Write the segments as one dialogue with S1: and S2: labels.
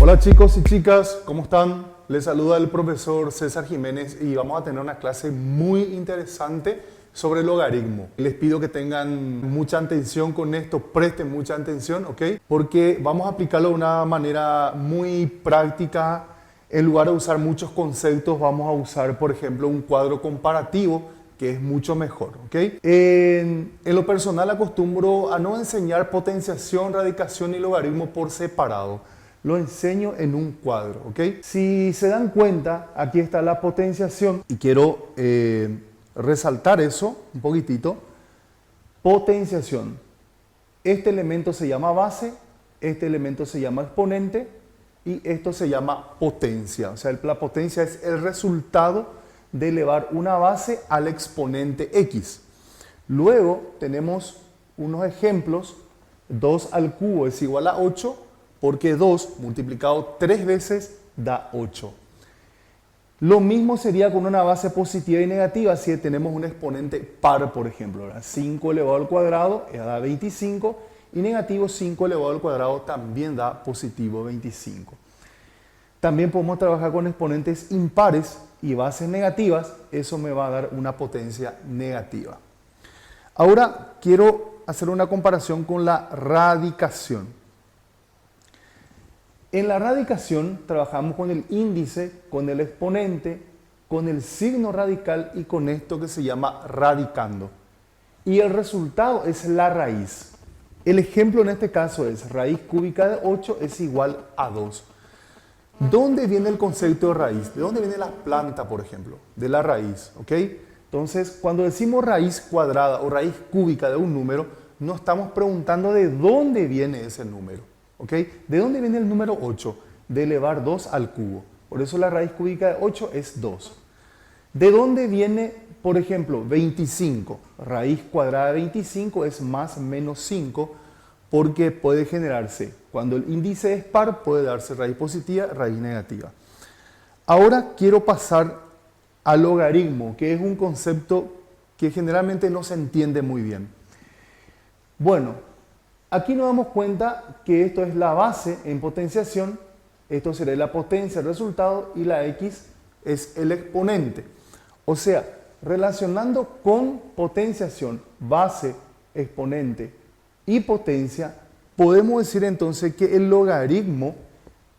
S1: Hola chicos y chicas, ¿cómo están? Les saluda el profesor César Jiménez y vamos a tener una clase muy interesante sobre el logaritmo. Les pido que tengan mucha atención con esto, presten mucha atención, ¿ok? Porque vamos a aplicarlo de una manera muy práctica. En lugar de usar muchos conceptos, vamos a usar, por ejemplo, un cuadro comparativo, que es mucho mejor, ¿ok? En lo personal acostumbro a no enseñar potenciación, radicación y logaritmo por separado. Lo enseño en un cuadro, ¿ok? Si se dan cuenta, aquí está la potenciación y quiero resaltar eso un poquitito. Potenciación. Este elemento se llama base, este elemento se llama exponente y esto se llama potencia. O sea, la potencia es el resultado de elevar una base al exponente x. Luego tenemos unos ejemplos. 2 al cubo es igual a 8, porque 2 multiplicado 3 veces da 8. Lo mismo sería con una base positiva y negativa si tenemos un exponente par, por ejemplo. 5 elevado al cuadrado da 25 y negativo 5 elevado al cuadrado también da positivo 25. También podemos trabajar con exponentes impares y bases negativas. Eso me va a dar una potencia negativa. Ahora quiero hacer una comparación con la radicación. En la radicación trabajamos con el índice, con el exponente, con el signo radical y con esto que se llama radicando. Y el resultado es la raíz. El ejemplo en este caso es raíz cúbica de 8 es igual a 2. ¿Dónde viene el concepto de raíz? ¿De dónde viene la planta, por ejemplo? De la raíz, ¿ok? Entonces, cuando decimos raíz cuadrada o raíz cúbica de un número, nos estamos preguntando de dónde viene ese número. ¿Ok? ¿De dónde viene el número 8? De elevar 2 al cubo. Por eso la raíz cúbica de 8 es 2. ¿De dónde viene, por ejemplo, 25? Raíz cuadrada de 25 es más menos 5 porque puede generarse, cuando el índice es par, puede darse raíz positiva, raíz negativa. Ahora quiero pasar al logaritmo, que es un concepto que generalmente no se entiende muy bien. Bueno, aquí nos damos cuenta que esto es la base en potenciación, esto será la potencia, el resultado, y la x es el exponente. O sea, relacionando con potenciación, base, exponente y potencia, podemos decir entonces que el logaritmo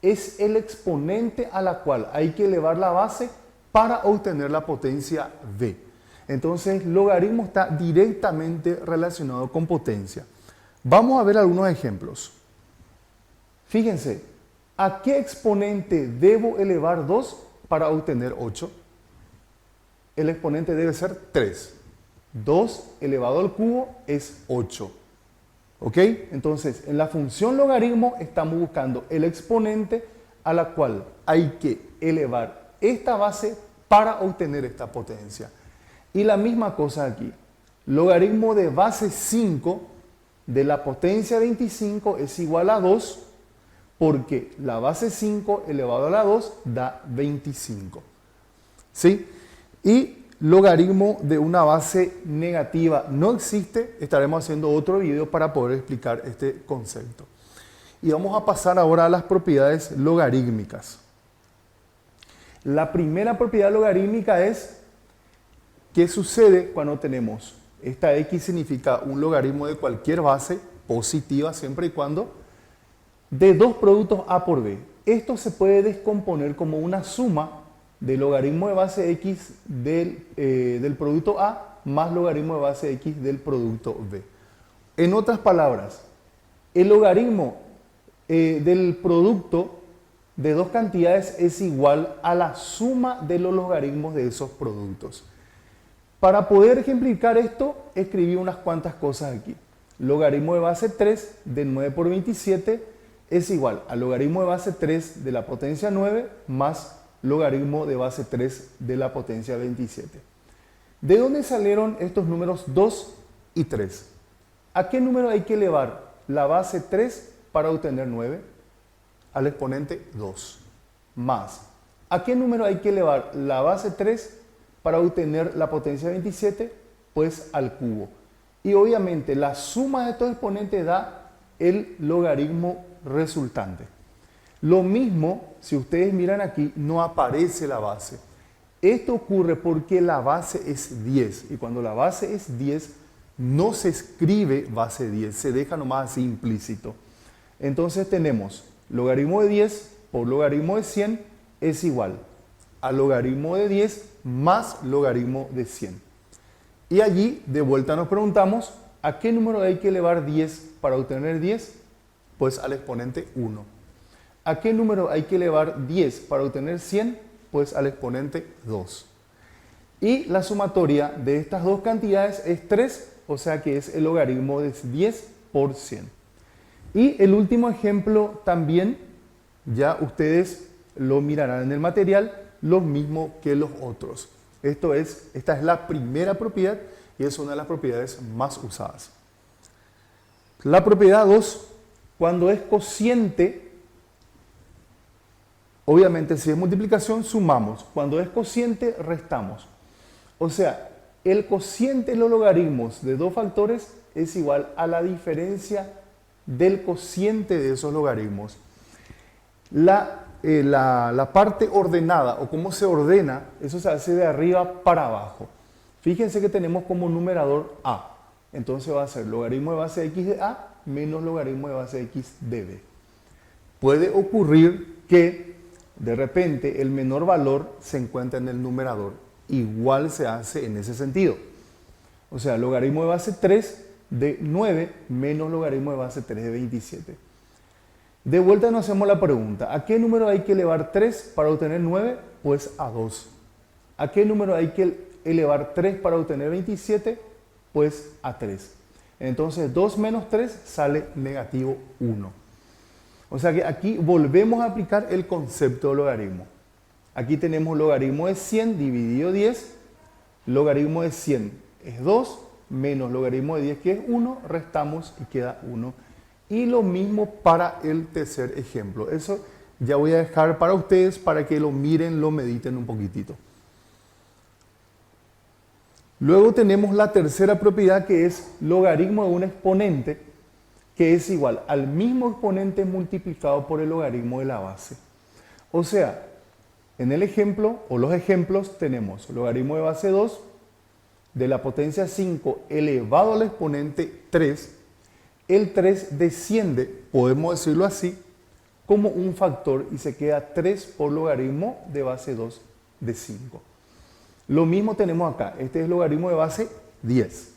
S1: es el exponente a la cual hay que elevar la base para obtener la potencia v. Entonces, logaritmo está directamente relacionado con potencia. Vamos a ver algunos ejemplos. Fíjense, ¿a qué exponente debo elevar 2 para obtener 8? El exponente debe ser 3. 2 elevado al cubo es 8. ¿Ok? Entonces, en la función logaritmo estamos buscando el exponente a la cual hay que elevar esta base para obtener esta potencia. Y la misma cosa aquí. Logaritmo de base 5 de la potencia 25 es igual a 2 porque la base 5 elevado a la 2 da 25. ¿Sí? Y logaritmo de una base negativa no existe. Estaremos haciendo otro video para poder explicar este concepto. Y vamos a pasar ahora a las propiedades logarítmicas. La primera propiedad logarítmica es ¿qué sucede cuando tenemos? Esta x significa un logaritmo de cualquier base, positiva siempre y cuando, de dos productos a por b. Esto se puede descomponer como una suma del logaritmo de base x del producto a más logaritmo de base x del producto b. En otras palabras, el logaritmo del producto de dos cantidades es igual a la suma de los logaritmos de esos productos. Para poder ejemplificar esto, escribí unas cuantas cosas aquí. Logaritmo de base 3 de 9 por 27 es igual al logaritmo de base 3 de la potencia 9 más logaritmo de base 3 de la potencia 27. ¿De dónde salieron estos números 2 y 3? ¿A qué número hay que elevar la base 3 para obtener 9? Al exponente 2. Más. ¿A qué número hay que elevar la base 3 para obtener la potencia 27? Pues al cubo. Y obviamente la suma de estos exponentes da el logaritmo resultante. Lo mismo, si ustedes miran aquí, no aparece la base. Esto ocurre porque la base es 10 y cuando la base es 10 no se escribe base 10, se deja nomás así implícito. Entonces tenemos logaritmo de 10 por logaritmo de 100 es igual a logaritmo de 10 más logaritmo de 100. Y allí de vuelta nos preguntamos, ¿a qué número hay que elevar 10 para obtener 10? Pues al exponente 1. ¿A qué número hay que elevar 10 para obtener 100? Pues al exponente 2. Y la sumatoria de estas dos cantidades es 3, o sea que es el logaritmo de 10 por 100. Y el último ejemplo también, ya ustedes lo mirarán en el material, lo mismo que los otros. Esta es la primera propiedad y es una de las propiedades más usadas. La propiedad 2, cuando es cociente, obviamente si es multiplicación sumamos, cuando es cociente restamos. O sea, el cociente de los logaritmos de dos factores es igual a la diferencia del cociente de esos logaritmos. La parte ordenada o cómo se ordena, eso se hace de arriba para abajo. Fíjense que tenemos como numerador a. Entonces va a ser logaritmo de base de x de a menos logaritmo de base de x de b. Puede ocurrir que de repente el menor valor se encuentra en el numerador. Igual se hace en ese sentido. O sea, logaritmo de base 3 de 9 menos logaritmo de base 3 de 27. De vuelta nos hacemos la pregunta, ¿a qué número hay que elevar 3 para obtener 9? Pues a 2. ¿A qué número hay que elevar 3 para obtener 27? Pues a 3. Entonces 2 menos 3 sale negativo 1. O sea que aquí volvemos a aplicar el concepto de logaritmo. Aquí tenemos logaritmo de 100 dividido 10, logaritmo de 100 es 2, menos logaritmo de 10 que es 1, restamos y queda 1. Y lo mismo para el tercer ejemplo. Eso ya voy a dejar para ustedes para que lo miren, lo mediten un poquitito. Luego tenemos la tercera propiedad que es logaritmo de un exponente que es igual al mismo exponente multiplicado por el logaritmo de la base. O sea, en el ejemplo o los ejemplos tenemos logaritmo de base 2 de la potencia 5 elevado al exponente 3. El 3 desciende, podemos decirlo así, como un factor y se queda 3 por logaritmo de base 2 de 5. Lo mismo tenemos acá, este es el logaritmo de base 10.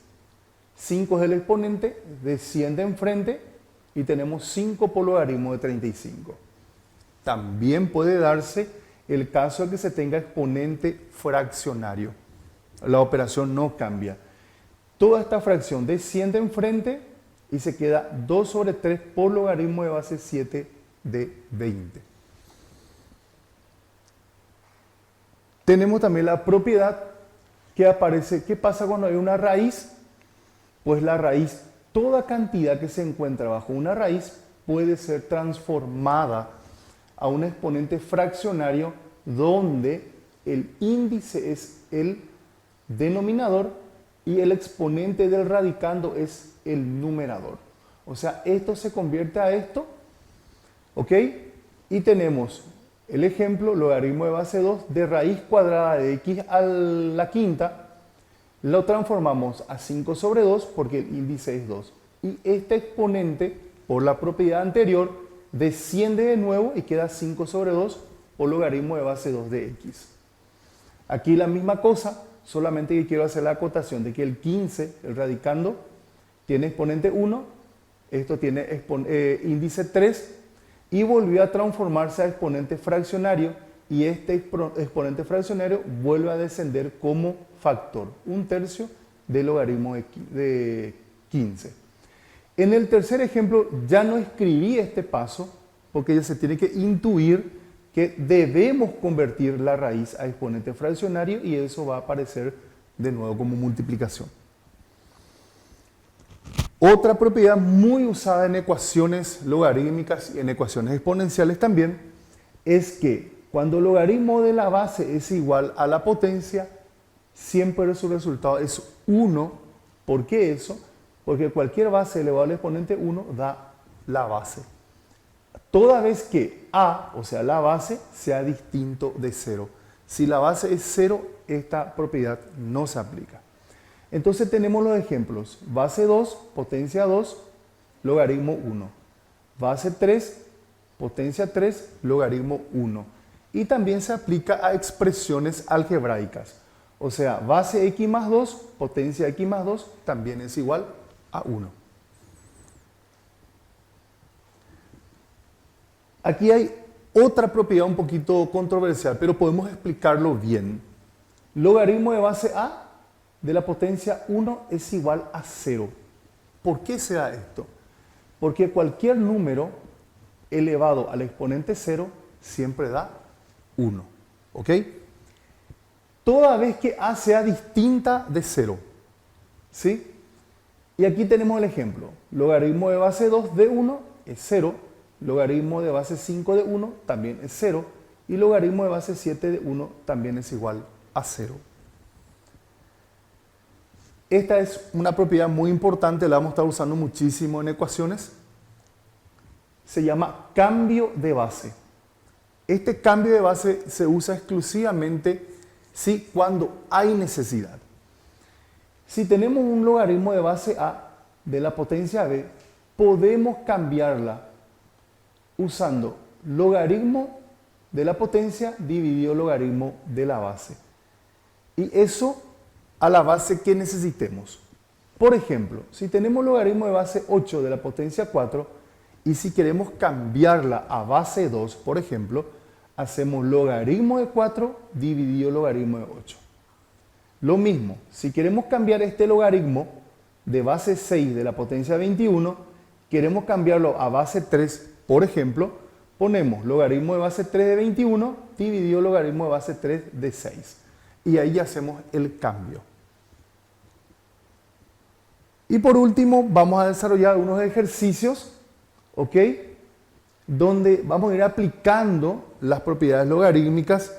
S1: 5 es el exponente, desciende enfrente y tenemos 5 por logaritmo de 35. También puede darse el caso de que se tenga exponente fraccionario. La operación no cambia. Toda esta fracción desciende enfrente y se queda 2 sobre 3 por logaritmo de base 7 de 20. Tenemos también la propiedad que aparece, ¿qué pasa cuando hay una raíz? Pues la raíz, toda cantidad que se encuentra bajo una raíz puede ser transformada a un exponente fraccionario donde el índice es el denominador y el exponente del radicando es el numerador. O sea, esto se convierte a esto, ¿ok? Y tenemos el ejemplo, logaritmo de base 2 de raíz cuadrada de x a la quinta, lo transformamos a 5 sobre 2 porque el índice es 2. Y este exponente, por la propiedad anterior, desciende de nuevo y queda 5 sobre 2 por logaritmo de base 2 de x. Aquí la misma cosa, solamente que quiero hacer la acotación de que el 15, el radicando, tiene exponente 1, esto tiene índice 3 y volvió a transformarse a exponente fraccionario y este exponente fraccionario vuelve a descender como factor, 1/3 del logaritmo de 15. En el tercer ejemplo ya no escribí este paso porque ya se tiene que intuir que debemos convertir la raíz a exponente fraccionario y eso va a aparecer de nuevo como multiplicación. Otra propiedad muy usada en ecuaciones logarítmicas y en ecuaciones exponenciales también es que cuando el logaritmo de la base es igual a la potencia, siempre su resultado es 1. ¿Por qué eso? Porque cualquier base elevado al exponente 1 da la base. toda vez que a, o sea, la base, sea distinto de 0. Si la base es 0, esta propiedad no se aplica. Entonces tenemos los ejemplos. Base 2, potencia 2, logaritmo 1. Base 3, potencia 3, logaritmo 1. Y también se aplica a expresiones algebraicas. O sea, base x más 2, potencia x más 2, también es igual a 1. Aquí hay otra propiedad un poquito controversial, pero podemos explicarlo bien. Logaritmo de base a de la potencia 1 es igual a 0. ¿Por qué se da esto? Porque cualquier número elevado al exponente 0 siempre da 1. ¿Ok? Toda vez que a sea distinta de 0. ¿Sí? Y aquí tenemos el ejemplo. Logaritmo de base 2 de 1 es 0. Logaritmo de base 5 de 1 también es 0. Y logaritmo de base 7 de 1 también es igual a 0. Esta es una propiedad muy importante, la vamos a estar usando muchísimo en ecuaciones. Se llama cambio de base. Este cambio de base se usa exclusivamente cuando hay necesidad. Si tenemos un logaritmo de base a de la potencia b, podemos cambiarla usando logaritmo de la potencia dividido logaritmo de la base. Y eso a la base que necesitemos. Por ejemplo, si tenemos logaritmo de base 8 de la potencia 4 y si queremos cambiarla a base 2, por ejemplo, hacemos logaritmo de 4 dividido logaritmo de 8. Lo mismo, si queremos cambiar este logaritmo de base 6 de la potencia 21, queremos cambiarlo a base 3, por ejemplo, ponemos logaritmo de base 3 de 21 dividido logaritmo de base 3 de 6. Y ahí hacemos el cambio. Y por último, vamos a desarrollar unos ejercicios, ¿ok? Donde vamos a ir aplicando las propiedades logarítmicas